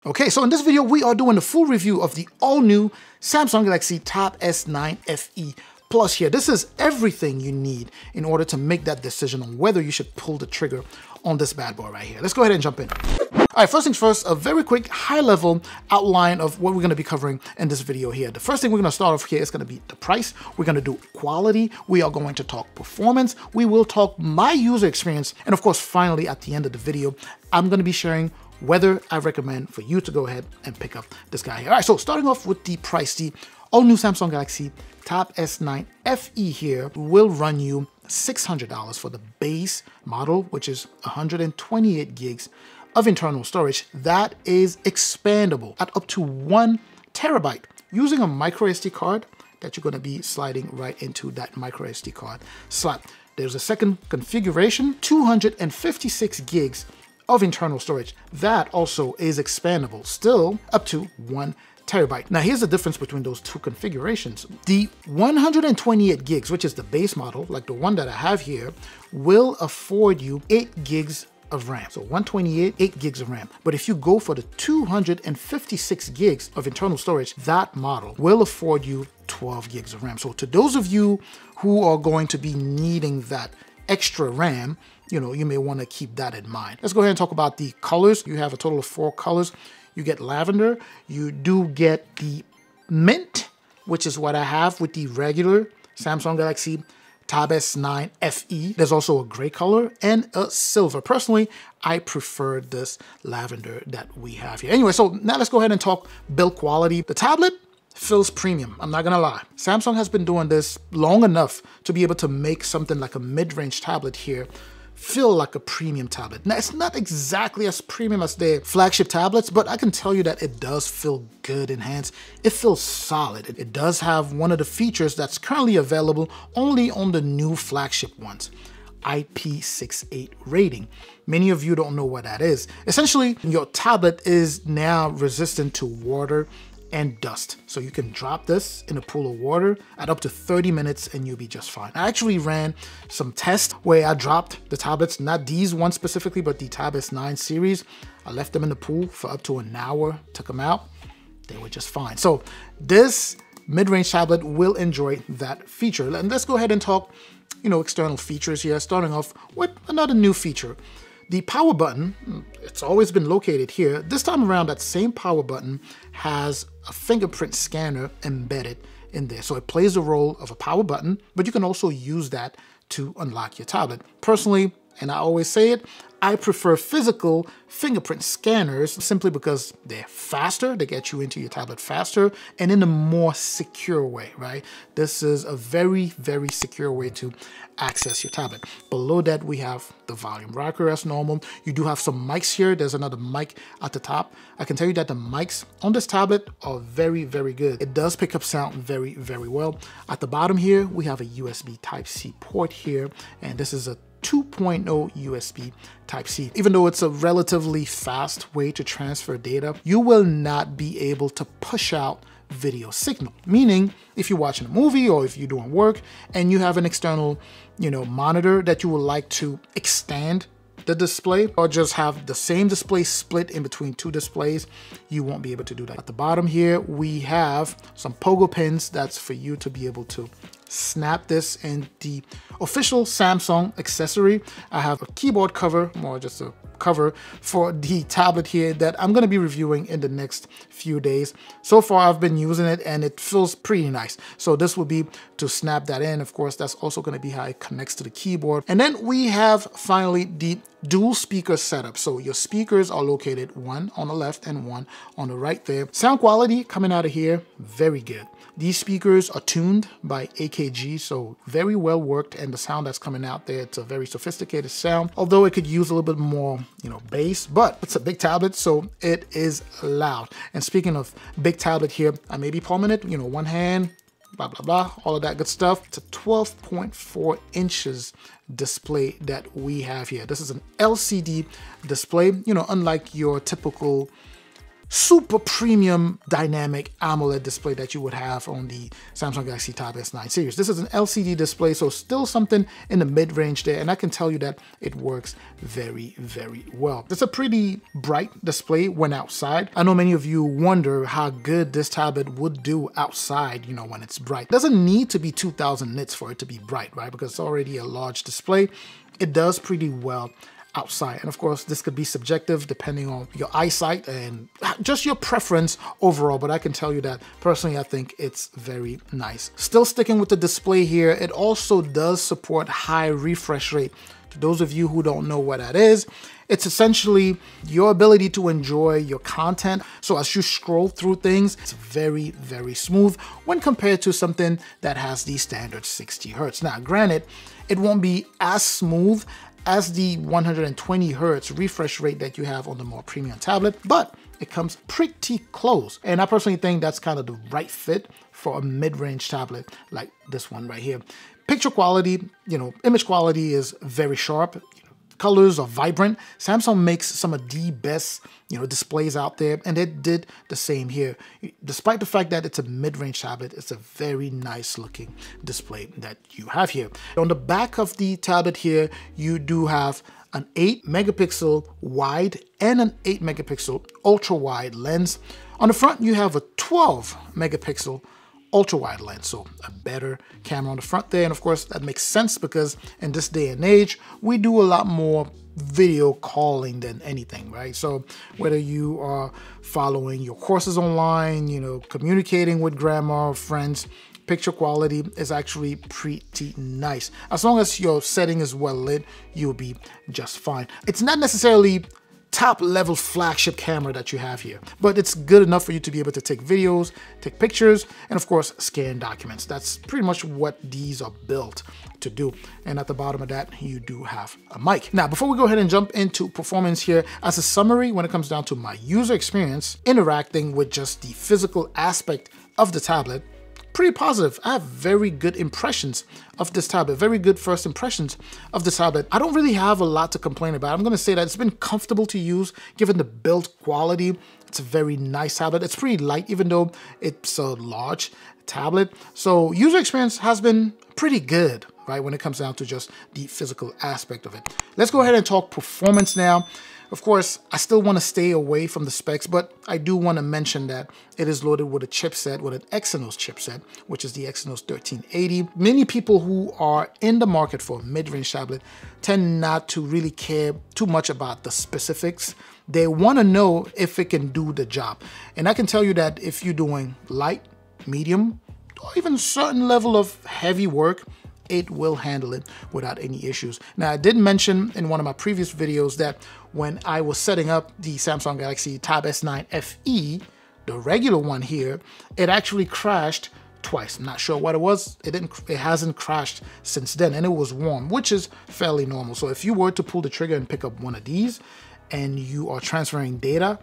Okay, so in this video, we are doing a full review of the all-new Samsung Galaxy Tab S9FE Plus here. This is everything you need in order to make that decision on whether you should pull the trigger on this bad boy right here. Let's go ahead and jump in. All right, first things first, a very quick high-level outline of what we're going to be covering in this video here. The first thing we're going to start off here is going to be the price. We're going to do quality. We are going to talk performance. We will talk my user experience. And of course, finally, at the end of the video, I'm going to be sharing whether I recommend for you to go ahead and pick up this guy here. All right, so starting off with the price, the all-new Samsung Galaxy Tab S9FE here will run you $600 for the base model, which is 128 gigs of internal storage. That is expandable at up to 1 terabyte using a micro SD card that you're going to be sliding right into that micro SD card slot. There's a second configuration, 256 gigs of internal storage. That also is expandable, still up to 1 terabyte. Now here's the difference between those two configurations. The 128 gigs, which is the base model, like the one that I have here, will afford you 8 gigs of RAM. So 128, 8 gigs of RAM. But if you go for the 256 gigs of internal storage, that model will afford you 12 gigs of RAM. So to those of you who are going to be needing that extra RAM, you may want to keep that in mind. Let's go ahead and talk about the colors. You have a total of 4 colors. You get lavender. You do get the mint, which is what I have with the regular Samsung Galaxy Tab S9FE. There's also a gray color and a silver. Personally, I prefer this lavender that we have here. Anyway, so now let's go ahead and talk build quality. The tablet feels premium, I'm not gonna lie. Samsung has been doing this long enough to be able to make something like a mid-range tablet here feel like a premium tablet. Now, it's not exactly as premium as their flagship tablets, but I can tell you that it does feel good in hands. It feels solid. It does have one of the features that's currently available only on the new flagship ones, IP68 rating. Many of you don't know what that is. Essentially, your tablet is now resistant to water and dust. So you can drop this in a pool of water at up to 30 minutes and you'll be just fine. I actually ran some tests where I dropped the tablets, not these ones specifically, but the Tab S9 series. I left them in the pool for up to an hour, took them out. They were just fine. So this mid-range tablet will enjoy that feature. And let's go ahead and talk, external features here, starting off with another new feature. The power button, it's always been located here. This time around, that same power button has a fingerprint scanner embedded in there. So it plays the role of a power button, but you can also use that to unlock your tablet. Personally, and I always say it, I prefer physical fingerprint scanners simply because they're faster, they get you into your tablet faster and in a more secure way, right? This is a very, very secure way to access your tablet. Below that, we have the volume rocker as normal. You do have some mics here. There's another mic at the top. I can tell you that the mics on this tablet are very, very good. It does pick up sound very, very well. At the bottom here, we have a USB Type-C port here, and this is a 2.0 USB Type-C. Even though it's a relatively fast way to transfer data, you will not be able to push out video signal. Meaning, if you're watching a movie or if you're doing work and you have an external, monitor that you would like to extend the display or just have the same display split in between 2 displays, you won't be able to do that. At the bottom here, we have some pogo pins that's for you to be able to snap this in the official Samsung accessory. I have a keyboard cover, more just a cover for the tablet here that I'm going to be reviewing in the next few days. So far I've been using it and it feels pretty nice. So this will be to snap that in. Of course, that's also going to be how it connects to the keyboard. And then we have finally the dual speaker setup. So your speakers are located one on the left and one on the right there. Sound quality coming out of here, very good. These speakers are tuned by AKG, so very well worked, and the sound that's coming out there, it's a very sophisticated sound, although it could use a little bit more, bass, but it's a big tablet, so it is loud. And speaking of big tablet here, I may be palming it, one hand, blah, blah, blah, all of that good stuff. It's a 12.4 inches display that we have here. This is an LCD display, unlike your typical super premium dynamic AMOLED display that you would have on the Samsung Galaxy Tab S9 series. This is an LCD display, so still something in the mid-range there, and I can tell you that it works very, very well. It's a pretty bright display when outside. I know many of you wonder how good this tablet would do outside, you know, when it's bright. It doesn't need to be 2000 nits for it to be bright, right? Because it's already a large display. It does pretty well outside. And of course, this could be subjective depending on your eyesight and just your preference overall, but I can tell you that personally, I think it's very nice. Still sticking with the display here, it also does support high refresh rate. To those of you who don't know what that is, it's essentially your ability to enjoy your content. So as you scroll through things, it's very, very smooth when compared to something that has the standard 60 Hertz. Now, granted, it won't be as smooth as the 120 Hertz refresh rate that you have on the more premium tablet, but it comes pretty close. And I personally think that's kind of the right fit for a mid-range tablet like this one right here. Picture quality, you know, image quality is very sharp. Colors are vibrant. Samsung makes some of the best, you know, displays out there, and they did the same here. Despite the fact that it's a mid-range tablet, it's a very nice looking display that you have here. On the back of the tablet here, you do have an 8 megapixel wide and an 8 megapixel ultra wide lens. On the front, you have a 12 megapixel ultra wide lens, so a better camera on the front there. And of course that makes sense because in this day and age we do a lot more video calling than anything, right? So whether you are following your courses online, you know, communicating with grandma or friends, picture quality is actually pretty nice. As long as your setting is well lit, you'll be just fine. It's not necessarily top level flagship camera that you have here, but it's good enough for you to be able to take videos, take pictures, and of course scan documents. That's pretty much what these are built to do. And at the bottom of that, you do have a mic. Now, before we go ahead and jump into performance here, as a summary, when it comes down to my user experience interacting with just the physical aspect of the tablet, pretty positive. I have very good impressions of this tablet, very good first impressions of this tablet. I don't really have a lot to complain about. I'm gonna say that it's been comfortable to use given the build quality. It's a very nice tablet. It's pretty light even though it's a large tablet. So user experience has been pretty good, right, when it comes down to just the physical aspect of it. Let's go ahead and talk performance now. Of course, I still want to stay away from the specs, but I do want to mention that it is loaded with a chipset, with an Exynos chipset, which is the Exynos 1380. Many people who are in the market for a mid-range tablet tend not to really care too much about the specifics. They want to know if it can do the job. And I can tell you that if you're doing light, medium, or even a certain level of heavy work, it will handle it without any issues. Now, I did mention in one of my previous videos that when I was setting up the Samsung Galaxy Tab S9FE, the regular one here, it actually crashed twice. I'm not sure what it was. It hasn't crashed since then, and it was warm, which is fairly normal. So if you were to pull the trigger and pick up one of these and you are transferring data,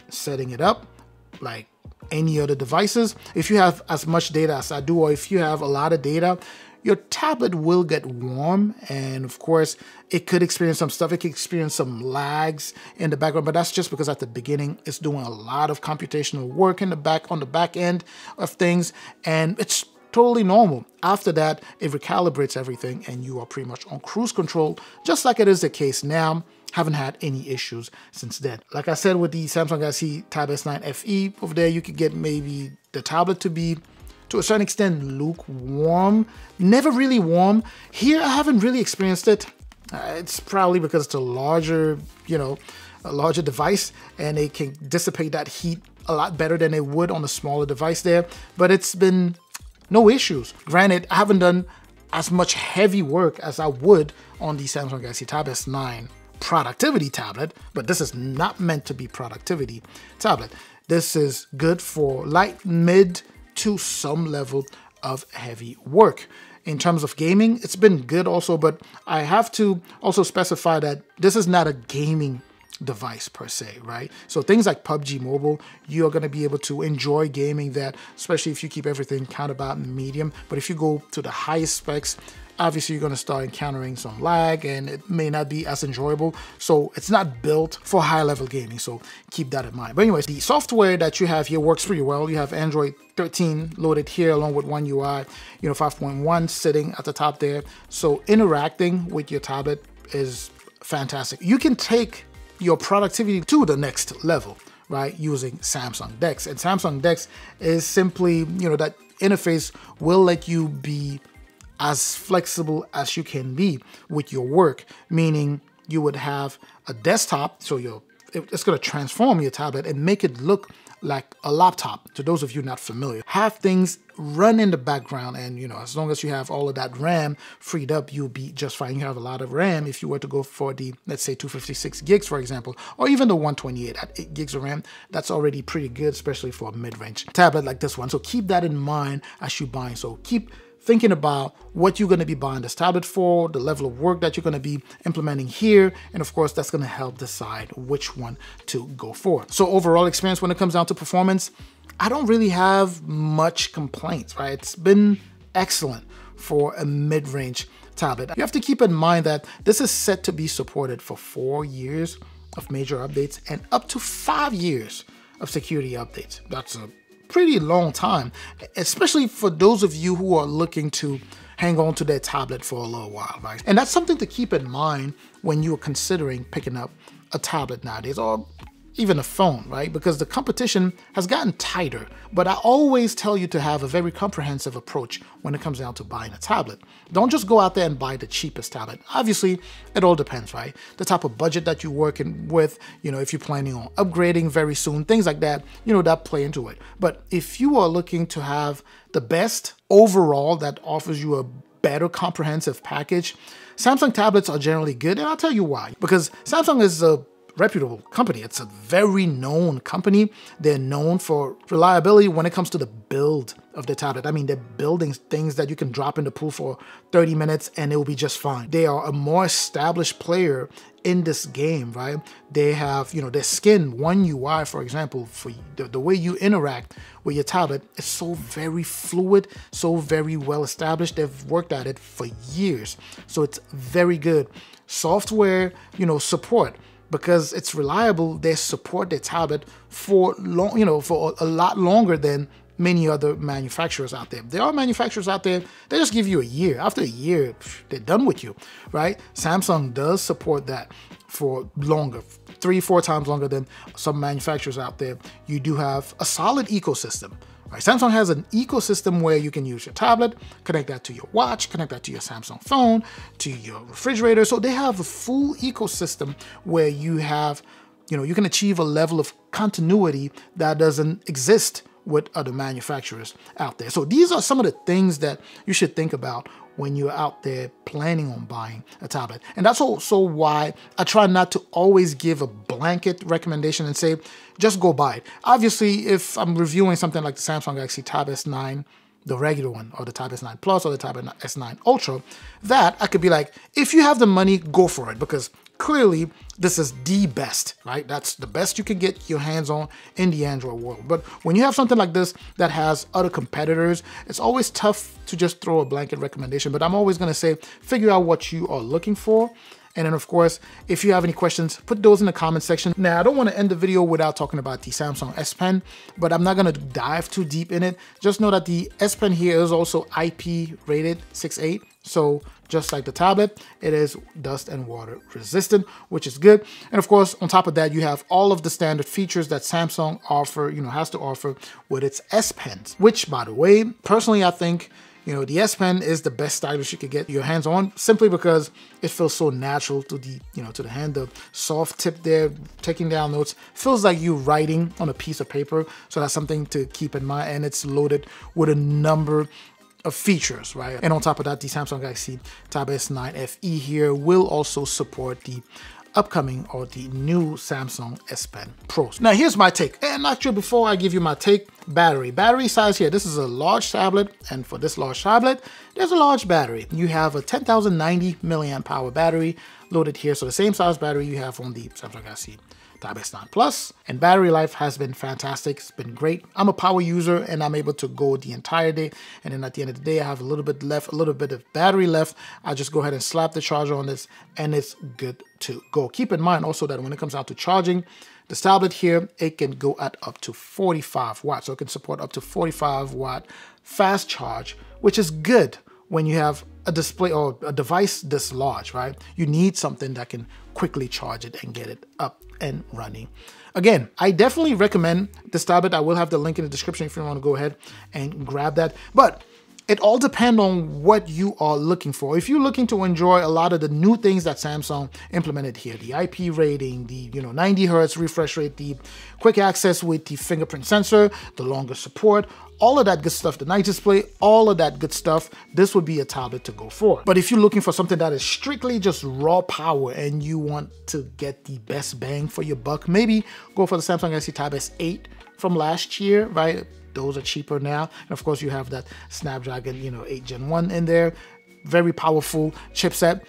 setting it up like any other devices, if you have as much data as I do, or if you have a lot of data, your tablet will get warm, and of course it could experience some stuff. It could experience some lags in the background, but that's just because at the beginning it's doing a lot of computational work in the back end of things, and it's totally normal. After that, it recalibrates everything and you are pretty much on cruise control, just like it is the case now. Haven't had any issues since then. Like I said, with the Samsung Galaxy Tab S9FE over there, you could get maybe the tablet to be to a certain extent lukewarm, never really warm. Here, I haven't really experienced it. It's probably because it's a larger, you know, a larger device, and it can dissipate that heat a lot better than it would on a smaller device there, but it's been no issues. Granted, I haven't done as much heavy work as I would on the Samsung Galaxy Tab S9 productivity tablet, but this is not meant to be productivity tablet. This is good for light, mid, to some level of heavy work. In terms of gaming, it's been good also, but I have to also specify that this is not a gaming device per se, right? So things like PUBG Mobile, you're going to be able to enjoy gaming that, especially if you keep everything kind of about medium. But if you go to the highest specs, obviously you're going to start encountering some lag and it may not be as enjoyable. So it's not built for high level gaming. So keep that in mind. But anyways, the software that you have here works pretty well. You have Android 13 loaded here along with One UI, 5.1 sitting at the top there. So interacting with your tablet is fantastic. You can take your productivity to the next level, right, using Samsung DeX. And Samsung DeX is simply, that interface will let you be as flexible as you can be with your work, meaning you would have a desktop, so it's going to transform your tablet and make it look like a laptop. To those of you not familiar, have things run in the background, and as long as you have all of that RAM freed up, you'll be just fine. You have a lot of RAM if you were to go for the, let's say, 256 gigs, for example, or even the 128 at 8 gigs of RAM. That's already pretty good, especially for a mid-range tablet like this one. So keep that in mind as you're buying. So keep thinking about what you're going to be buying this tablet for, the level of work that you're going to be implementing here, and of course that's going to help decide which one to go for. So overall experience when it comes down to performance, I don't really have much complaints, right? It's been excellent for a mid-range tablet. You have to keep in mind that this is set to be supported for 4 years of major updates and up to 5 years of security updates. That's a pretty long time, especially for those of you who are looking to hang on to their tablet for a little while, right? And that's something to keep in mind when you're considering picking up a tablet nowadays, or even a phone, right? Because the competition has gotten tighter. But I always tell you to have a very comprehensive approach when it comes down to buying a tablet. Don't just go out there and buy the cheapest tablet. Obviously, it all depends, right? The type of budget that you're working with, if you're planning on upgrading very soon, things like that, that play into it. But if you are looking to have the best overall that offers you a better comprehensive package, Samsung tablets are generally good. And I'll tell you why. Because Samsung is a reputable company. It's a very known company. They're known for reliability when it comes to the build of the tablet. I mean, they're building things that you can drop in the pool for 30 minutes and it will be just fine. They are a more established player in this game, right? They have, their skin, One UI, for example, for the way you interact with your tablet is so very fluid, so very well established. They've worked at it for years. So it's very good. Software, support. Because it's reliable, they support their tablet for long, for a lot longer than many other manufacturers out there. There are manufacturers out there, they just give you a year. After a year, they're done with you, right? Samsung does support that for longer, 3-4 times longer than some manufacturers out there. You do have a solid ecosystem. Right, Samsung has an ecosystem where you can use your tablet, connect that to your watch, connect that to your Samsung phone, to your refrigerator. So they have a full ecosystem where you have, you can achieve a level of continuity that doesn't exist with other manufacturers out there. So these are some of the things that you should think about when you're out there planning on buying a tablet. And that's also why I try not to always give a blanket recommendation and say, just go buy it. Obviously, if I'm reviewing something like the Samsung Galaxy Tab S9, the regular one, or the Tab S9 Plus, or the Tab S9 Ultra, that I could be like, if you have the money, go for it, because clearly this is the best, right? That's the best you can get your hands on in the Android world. But when you have something like this that has other competitors, it's always tough to just throw a blanket recommendation. But I'm always going to say, figure out what you are looking for. And then, of course, if you have any questions, put those in the comment section. Now, I don't want to end the video without talking about the Samsung S Pen, but I'm not going to dive too deep in it. Just know that the S Pen here is also IP rated 6.8. So just like the tablet, it is dust and water resistant, which is good. And of course, on top of that, you have all of the standard features that Samsung has to offer with its S Pens, which, by the way, personally, I think, the S Pen is the best stylus you could get your hands on, simply because it feels so natural to the, to the hand. The soft tip there, taking down notes, feels like you writing on a piece of paper. So that's something to keep in mind. And it's loaded with a number of features, right? And on top of that, the Samsung Galaxy Tab S9FE here will also support the upcoming or the new Samsung S Pen Pros. Now here's my take, and actually before I give you my take, battery size here, this is a large tablet, and for this large tablet, there's a large battery. You have a 10,090 milliamp hour battery loaded here, so the same size battery you have on the Samsung Galaxy Tab S9 Plus, and battery life has been fantastic. It's been great. I'm a power user and I'm able to go the entire day, and then at the end of the day I have a little bit left, a little bit of battery left. I just go ahead and slap the charger on this and it's good to go. Keep in mind also that when it comes out to charging, this tablet here, it can go at up to 45 watts, so it can support up to 45 watt fast charge, which is good when you have a display or a device this large, right? You need something that can quickly charge it and get it up and running. Again, I definitely recommend this tablet. I will have the link in the description if you want to go ahead and grab that. But it all depends on what you are looking for. If you're looking to enjoy a lot of the new things that Samsung implemented here, the IP rating, the 90 Hertz refresh rate, the quick access with the fingerprint sensor, the longer support, all of that good stuff, the night display, all of that good stuff, this would be a tablet to go for. But if you're looking for something that is strictly just raw power and you want to get the best bang for your buck, maybe go for the Samsung Galaxy Tab S8 from last year, right? Those are cheaper now. And of course you have that Snapdragon, 8 Gen 1 in there, very powerful chipset.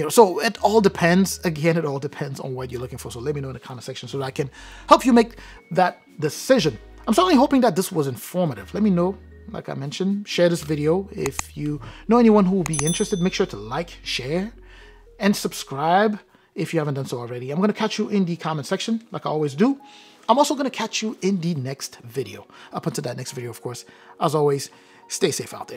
So it all depends. Again, it all depends on what you're looking for. So let me know in the comment section so that I can help you make that decision. I'm certainly hoping that this was informative. Let me know, like I mentioned, share this video. If you know anyone who will be interested, make sure to like, share, and subscribe if you haven't done so already. I'm going to catch you in the comment section like I always do. I'm also going to catch you in the next video. Up until that next video, of course, as always, stay safe out there.